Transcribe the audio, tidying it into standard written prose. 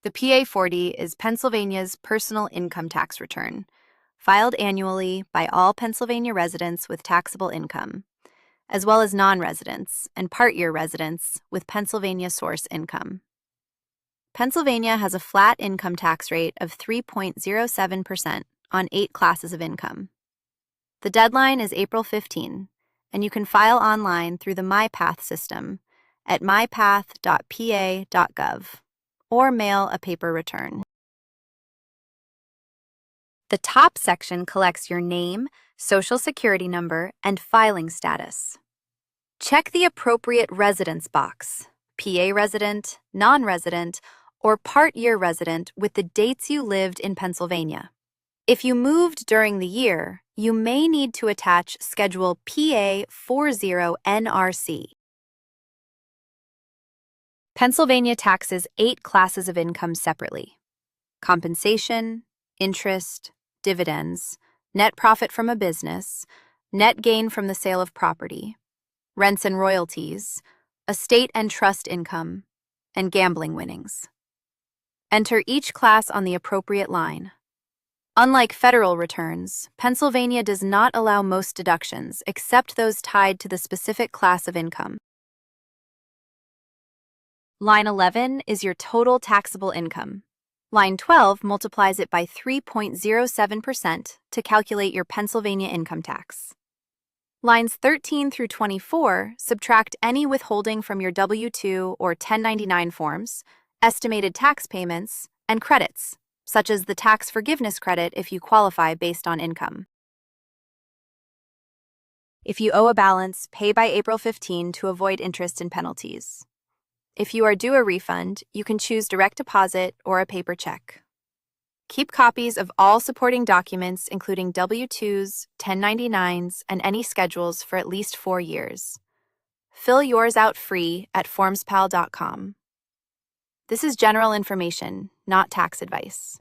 The PA-40 is Pennsylvania's personal income tax return, filed annually by all Pennsylvania residents with taxable income, as well as non-residents and part-year residents with Pennsylvania source income. Pennsylvania has a flat income tax rate of 3.07% on 8 classes of income. The deadline is April 15, and you can file online through the MyPath system at mypath.pa.gov or mail a paper return. The top section collects your name, social security number, and filing status. Check the appropriate residence box, PA resident, non-resident, or part-year resident with the dates you lived in Pennsylvania. If you moved during the year, you may need to attach Schedule PA-40 NRC. Pennsylvania taxes 8 classes of income separately: compensation, interest, dividends, net profit from a business, net gain from the sale of property, rents and royalties, estate and trust income, and gambling winnings. Enter each class on the appropriate line. Unlike federal returns, Pennsylvania does not allow most deductions except those tied to the specific class of income. Line 11 is your total taxable income. Line 12 multiplies it by 3.07% to calculate your Pennsylvania income tax. Lines 13 through 24 subtract any withholding from your W-2 or 1099 forms, estimated tax payments, and credits, such as the tax forgiveness credit if you qualify based on income. If you owe a balance, pay by April 15 to avoid interest and penalties. If you are due a refund, you can choose direct deposit or a paper check. Keep copies of all supporting documents, including W-2s, 1099s, and any schedules for at least 4 years. Fill yours out free at FormsPal.com. This is general information, not tax advice.